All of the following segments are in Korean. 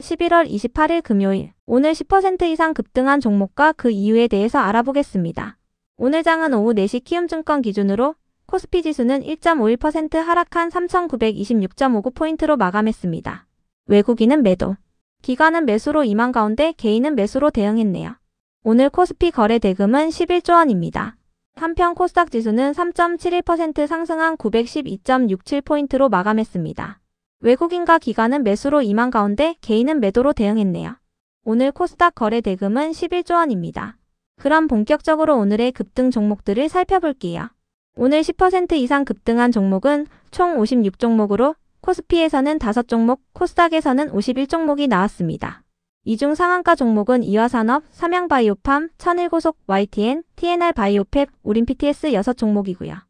11월 28일 금요일, 오늘 10% 이상 급등한 종목과 그 이유에 대해서 알아보겠습니다. 오늘 장은 오후 4시 키움증권 기준으로 코스피 지수는 1.51% 하락한 3,926.59포인트로 마감했습니다. 외국인은 매도, 기관은 매수로 임한 가운데 개인은 매수로 대응했네요. 오늘 코스피 거래 대금은 11조 원입니다. 한편 코스닥 지수는 3.71% 상승한 912.67포인트로 마감했습니다. 외국인과 기관은 매수로 임한 가운데 개인은 매도로 대응했네요. 오늘 코스닥 거래 대금은 11조 원입니다. 그럼 본격적으로 오늘의 급등 종목들을 살펴볼게요. 오늘 10% 이상 급등한 종목은 총 56종목으로 코스피에서는 5종목, 코스닥에서는 51종목이 나왔습니다. 이 중 상한가 종목은 이화산업, 삼양바이오팜, 천일고속, YTN, TNR바이오팹, 우린PTS 6종목이고요.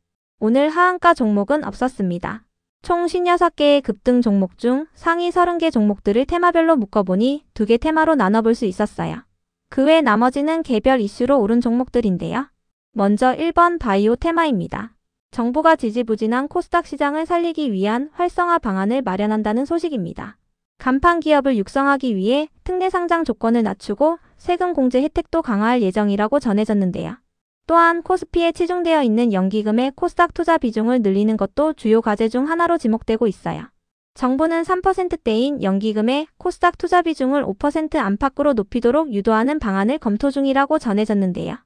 오늘 하한가 종목은 없었습니다. 총 56개의 급등 종목 중 상위 30개 종목들을 테마별로 묶어보니 2개 테마로 나눠볼 수 있었어요. 그 외 나머지는 개별 이슈로 오른 종목들인데요. 먼저 1번 바이오 테마입니다. 정부가 지지부진한 코스닥 시장을 살리기 위한 활성화 방안을 마련한다는 소식입니다. 간판 기업을 육성하기 위해 특례 상장 조건을 낮추고 세금 공제 혜택도 강화할 예정이라고 전해졌는데요. 또한 코스피에 치중되어 있는 연기금의 코스닥 투자 비중을 늘리는 것도 주요 과제 중 하나로 지목되고 있어요. 정부는 3%대인 연기금의 코스닥 투자 비중을 5% 안팎으로 높이도록 유도하는 방안을 검토 중이라고 전해졌는데요.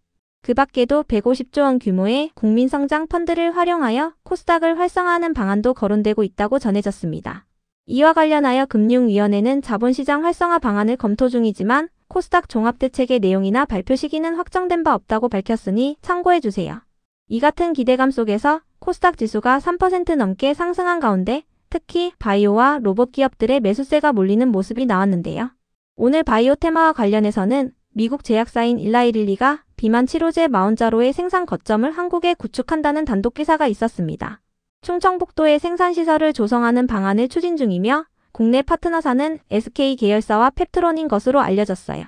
그 밖에도 150조 원 규모의 국민성장 펀드를 활용하여 코스닥을 활성화하는 방안도 거론되고 있다고 전해졌습니다. 이와 관련하여 금융위원회는 자본시장 활성화 방안을 검토 중이지만 코스닥 종합대책의 내용이나 발표 시기는 확정된 바 없다고 밝혔으니 참고해주세요. 이 같은 기대감 속에서 코스닥 지수가 3% 넘게 상승한 가운데 특히 바이오와 로봇 기업들의 매수세가 몰리는 모습이 나왔는데요. 오늘 바이오 테마와 관련해서는 미국 제약사인 일라이릴리가 비만 치료제 마운자로의 생산 거점을 한국에 구축한다는 단독 기사가 있었습니다. 충청북도에 생산시설을 조성하는 방안을 추진 중이며 국내 파트너사는 SK 계열사와 펩트론인 것으로 알려졌어요.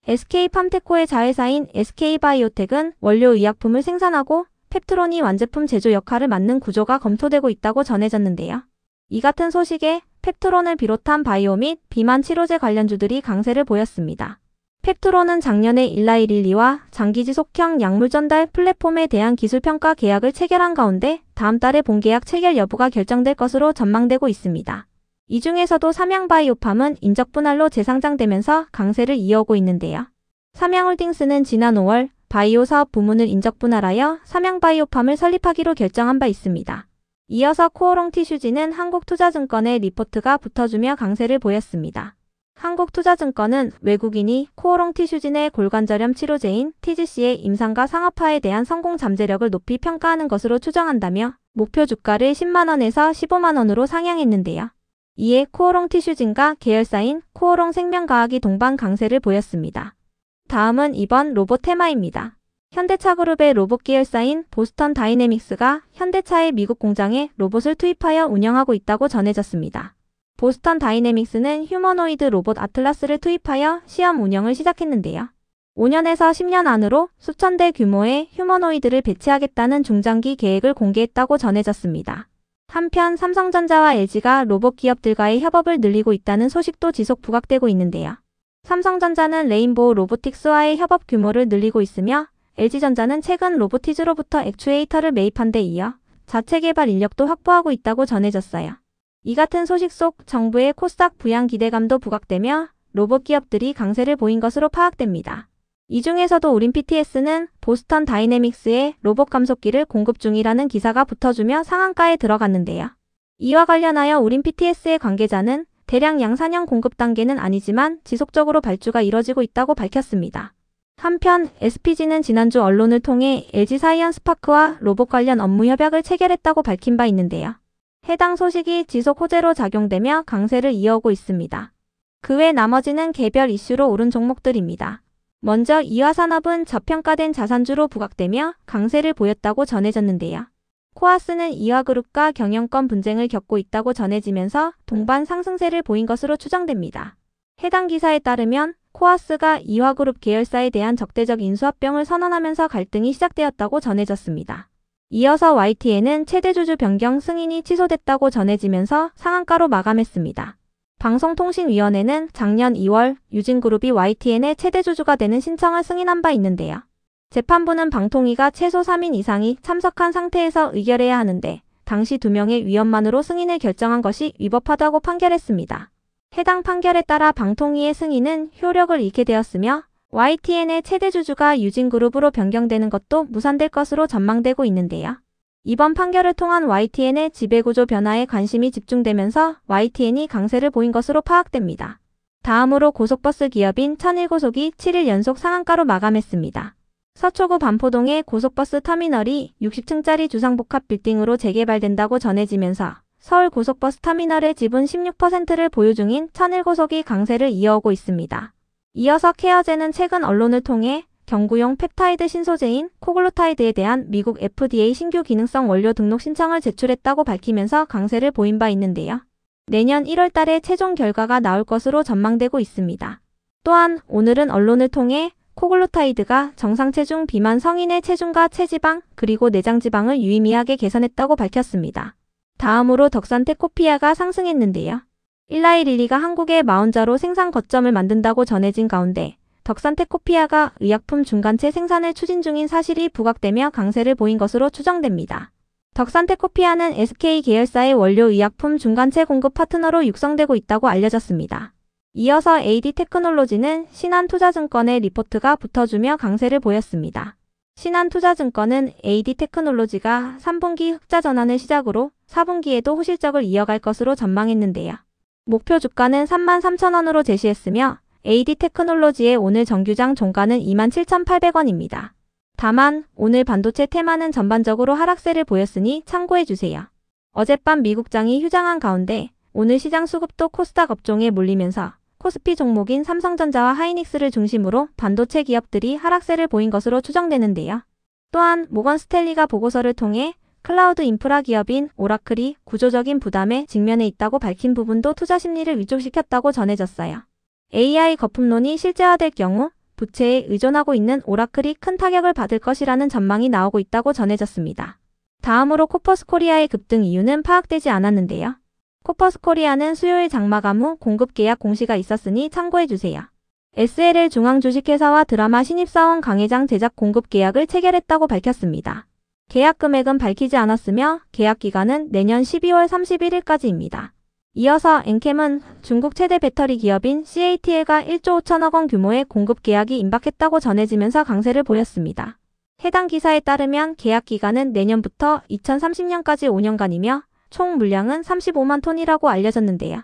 SK팜테코의 자회사인 SK바이오텍은 원료 의약품을 생산하고 펩트론이 완제품 제조 역할을 맡는 구조가 검토되고 있다고 전해졌는데요. 이 같은 소식에 펩트론을 비롯한 바이오 및 비만 치료제 관련주들이 강세를 보였습니다. 펩트론은 작년에 일라이릴리와 장기지속형 약물 전달 플랫폼에 대한 기술평가 계약을 체결한 가운데 다음 달에 본계약 체결 여부가 결정될 것으로 전망되고 있습니다. 이 중에서도 삼양바이오팜은 인적 분할로 재상장되면서 강세를 이어오고 있는데요. 삼양홀딩스는 지난 5월 바이오 사업 부문을 인적 분할하여 삼양바이오팜을 설립하기로 결정한 바 있습니다. 이어서 코오롱 티슈지는 한국투자증권의 리포트가 붙어주며 강세를 보였습니다. 한국투자증권은 외국인이 코오롱 티슈진의 골관절염 치료제인 TGC의 임상과 상업화에 대한 성공 잠재력을 높이 평가하는 것으로 추정한다며 목표 주가를 10만원에서 15만원으로 상향했는데요. 이에 코오롱 티슈진과 계열사인 코오롱 생명과학이 동반 강세를 보였습니다. 다음은 이번 로봇 테마입니다. 현대차그룹의 로봇 계열사인 보스턴 다이내믹스가 현대차의 미국 공장에 로봇을 투입하여 운영하고 있다고 전해졌습니다. 보스턴 다이내믹스는 휴머노이드 로봇 아틀라스를 투입하여 시험 운영을 시작했는데요. 5년에서 10년 안으로 수천 대 규모의 휴머노이드를 배치하겠다는 중장기 계획을 공개했다고 전해졌습니다. 한편 삼성전자와 LG가 로봇 기업들과의 협업을 늘리고 있다는 소식도 지속 부각되고 있는데요. 삼성전자는 레인보우 로보틱스와의 협업 규모를 늘리고 있으며 LG전자는 최근 로보티즈로부터 액추에이터를 매입한 데 이어 자체 개발 인력도 확보하고 있다고 전해졌어요. 이 같은 소식 속 정부의 코스닥 부양 기대감도 부각되며 로봇 기업들이 강세를 보인 것으로 파악됩니다. 이 중에서도 우린PTS는 보스턴 다이내믹스의 로봇 감속기를 공급 중이라는 기사가 붙어주며 상한가에 들어갔는데요. 이와 관련하여 우린PTS의 관계자는 대량 양산형 공급 단계는 아니지만 지속적으로 발주가 이뤄지고 있다고 밝혔습니다. 한편 SPG는 지난주 언론을 통해 LG사이언스파크와 로봇 관련 업무 협약을 체결했다고 밝힌 바 있는데요. 해당 소식이 지속 호재로 작용되며 강세를 이어오고 있습니다. 그 외 나머지는 개별 이슈로 오른 종목들입니다. 먼저 이화산업은 저평가된 자산주로 부각되며 강세를 보였다고 전해졌는데요. 코아스는 이화그룹과 경영권 분쟁을 겪고 있다고 전해지면서 동반 상승세를 보인 것으로 추정됩니다. 해당 기사에 따르면 코아스가 이화그룹 계열사에 대한 적대적 인수합병을 선언하면서 갈등이 시작되었다고 전해졌습니다. 이어서 YTN은 최대 주주 변경 승인이 취소됐다고 전해지면서 상한가로 마감했습니다. 방송통신위원회는 작년 2월 유진그룹이 YTN의 최대 주주가 되는 신청을 승인한 바 있는데요. 재판부는 방통위가 최소 3인 이상이 참석한 상태에서 의결해야 하는데 당시 2명의 위원만으로 승인을 결정한 것이 위법하다고 판결했습니다. 해당 판결에 따라 방통위의 승인은 효력을 잃게 되었으며 YTN의 최대 주주가 유진그룹으로 변경되는 것도 무산될 것으로 전망되고 있는데요. 이번 판결을 통한 YTN의 지배구조 변화에 관심이 집중되면서 YTN이 강세를 보인 것으로 파악됩니다. 다음으로 고속버스 기업인 천일고속이 7일 연속 상한가로 마감했습니다. 서초구 반포동의 고속버스 터미널이 60층짜리 주상복합 빌딩으로 재개발된다고 전해지면서 서울 고속버스 터미널의 지분 16%를 보유 중인 천일고속이 강세를 이어오고 있습니다. 이어서 케어제는 최근 언론을 통해 경구용 펩타이드 신소재인 코글루타이드에 대한 미국 FDA 신규 기능성 원료 등록 신청을 제출했다고 밝히면서 강세를 보인 바 있는데요. 내년 1월 달에 최종 결과가 나올 것으로 전망되고 있습니다. 또한 오늘은 언론을 통해 코글루타이드가 정상 체중 비만 성인의 체중과 체지방 그리고 내장지방을 유의미하게 개선했다고 밝혔습니다. 다음으로 덕산테코피아가 상승했는데요. 일라이릴리가 한국의 마운자로 생산 거점을 만든다고 전해진 가운데 덕산테코피아가 의약품 중간체 생산을 추진 중인 사실이 부각되며 강세를 보인 것으로 추정됩니다. 덕산테코피아는 SK 계열사의 원료 의약품 중간체 공급 파트너로 육성되고 있다고 알려졌습니다. 이어서 AD테크놀로지는 신한투자증권의 리포트가 붙어주며 강세를 보였습니다. 신한투자증권은 AD테크놀로지가 3분기 흑자 전환을 시작으로 4분기에도 호실적을 이어갈 것으로 전망했는데요. 목표 주가는 33,000원으로 제시했으며 AD테크놀로지의 오늘 정규장 종가는 27,800원입니다. 다만 오늘 반도체 테마는 전반적으로 하락세를 보였으니 참고해주세요. 어젯밤 미국장이 휴장한 가운데 오늘 시장 수급도 코스닥 업종에 몰리면서 코스피 종목인 삼성전자와 하이닉스를 중심으로 반도체 기업들이 하락세를 보인 것으로 추정되는데요. 또한 모건 스탠리가 보고서를 통해 클라우드 인프라 기업인 오라클이 구조적인 부담에 직면해 있다고 밝힌 부분도 투자 심리를 위축시켰다고 전해졌어요. AI 거품론이 실제화될 경우 부채에 의존하고 있는 오라클이 큰 타격을 받을 것이라는 전망이 나오고 있다고 전해졌습니다. 다음으로 코퍼스 코리아의 급등 이유는 파악되지 않았는데요. 코퍼스 코리아는 수요일 장마감 후 공급 계약 공시가 있었으니 참고해주세요. SLL 중앙주식회사와 드라마 신입사원 강회장 제작 공급 계약을 체결했다고 밝혔습니다. 계약 금액은 밝히지 않았으며 계약 기간은 내년 12월 31일까지입니다. 이어서 엔캠은 중국 최대 배터리 기업인 CATL과 1조 5천억 원 규모의 공급 계약이 임박했다고 전해지면서 강세를 보였습니다. 해당 기사에 따르면 계약 기간은 내년부터 2030년까지 5년간이며 총 물량은 35만 톤이라고 알려졌는데요.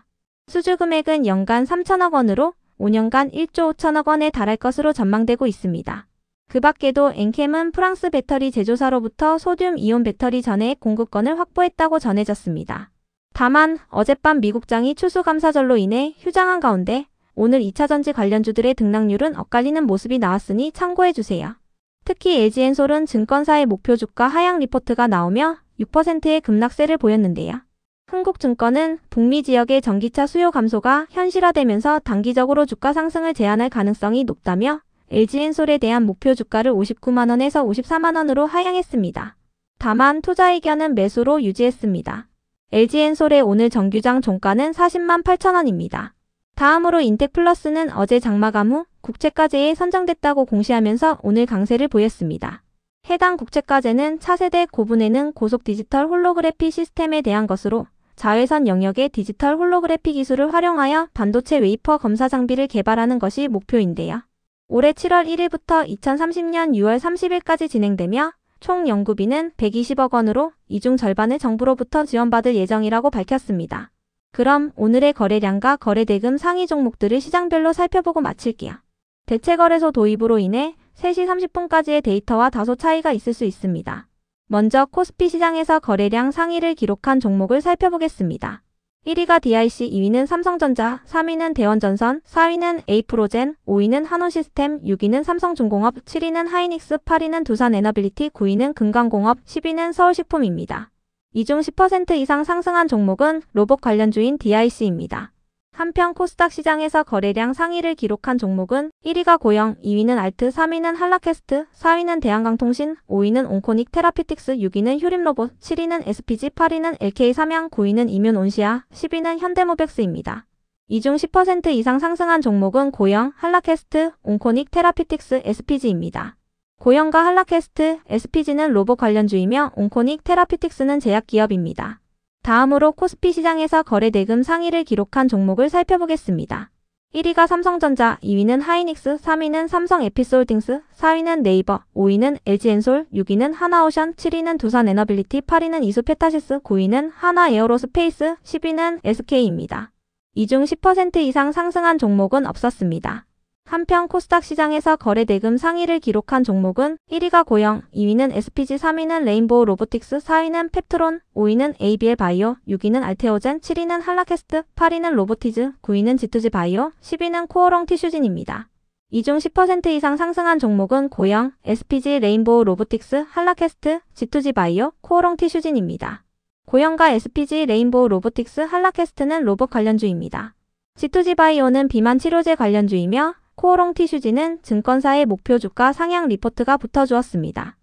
수주 금액은 연간 3천억 원으로 5년간 1조 5천억 원에 달할 것으로 전망되고 있습니다. 그 밖에도 엔캠은 프랑스 배터리 제조사로부터 소듐 이온 배터리 전해액 공급권을 확보했다고 전해졌습니다. 다만 어젯밤 미국장이 추수감사절로 인해 휴장한 가운데 오늘 2차전지 관련주들의 등락률은 엇갈리는 모습이 나왔으니 참고해주세요. 특히 LG엔솔은 증권사의 목표 주가 하향 리포트가 나오며 6%의 급락세를 보였는데요. 흥국증권은 북미 지역의 전기차 수요 감소가 현실화되면서 단기적으로 주가 상승을 제한할 가능성이 높다며 LG엔솔에 대한 목표 주가를 59만원에서 54만원으로 하향했습니다. 다만 투자 의견은 매수로 유지했습니다. LG엔솔의 오늘 정규장 종가는 40만 8천원입니다. 다음으로 인텍플러스는 어제 장마감 후 국채가제에 선정됐다고 공시하면서 오늘 강세를 보였습니다. 해당 국채가제는 차세대 고분해능 고속 디지털 홀로그래피 시스템에 대한 것으로 자외선 영역의 디지털 홀로그래피 기술을 활용하여 반도체 웨이퍼 검사 장비를 개발하는 것이 목표인데요. 올해 7월 1일부터 2030년 6월 30일까지 진행되며 총 연구비는 120억 원으로 이 중 절반을 정부로부터 지원받을 예정이라고 밝혔습니다. 그럼 오늘의 거래량과 거래대금 상위 종목들을 시장별로 살펴보고 마칠게요. 대체거래소 도입으로 인해 3시 30분까지의 데이터와 다소 차이가 있을 수 있습니다. 먼저 코스피 시장에서 거래량 상위를 기록한 종목을 살펴보겠습니다. 1위가 DIC, 2위는 삼성전자, 3위는 대원전선, 4위는 에이프로젠, 5위는 한원시스템, 6위는 삼성중공업, 7위는 하이닉스, 8위는 두산에너빌리티, 9위는 금강공업, 10위는 서울식품입니다. 이 중 10% 이상 상승한 종목은 로봇 관련주인 DIC입니다. 한편 코스닥 시장에서 거래량 상위를 기록한 종목은 1위가 고영, 2위는 알트, 3위는 한라캐스트, 4위는 대한강통신, 5위는 온코닉 테라피틱스, 6위는 효림로봇, 7위는 SPG, 8위는 LK삼양, 9위는 이뮨온시아, 10위는 현대모백스입니다. 이 중 10% 이상 상승한 종목은 고영, 한라캐스트, 온코닉 테라피틱스, SPG입니다. 고영과 한라캐스트, SPG는 로봇 관련주이며 온코닉 테라피틱스는 제약기업입니다. 다음으로 코스피 시장에서 거래 대금 상위를 기록한 종목을 살펴보겠습니다. 1위가 삼성전자, 2위는 하이닉스, 3위는 삼성에피스홀딩스, 4위는 네이버, 5위는 LG엔솔, 6위는 하나오션, 7위는 두산에너빌리티, 8위는 이수페타시스, 9위는 하나에어로스페이스, 10위는 SK입니다. 이 중 10% 이상 상승한 종목은 없었습니다. 한편 코스닥 시장에서 거래 대금 상위를 기록한 종목은 1위가 고영, 2위는 SPG, 3위는 레인보우 로보틱스, 4위는 펩트론, 5위는 ABL 바이오, 6위는 알테오젠, 7위는 한라캐스트, 8위는 로보티즈, 9위는 G2G 바이오, 10위는 코어롱 티슈진입니다. 이 중 10% 이상 상승한 종목은 고영, SPG, 레인보우 로보틱스, 한라캐스트, G2G 바이오, 코어롱 티슈진입니다. 고영과 SPG, 레인보우 로보틱스, 한라캐스트는 로봇 관련주입니다. G2G 바이오는 비만 치료제 관련주이며 코어롱 티슈지는 증권사의 목표 주가 상향 리포트가 붙어주었습니다.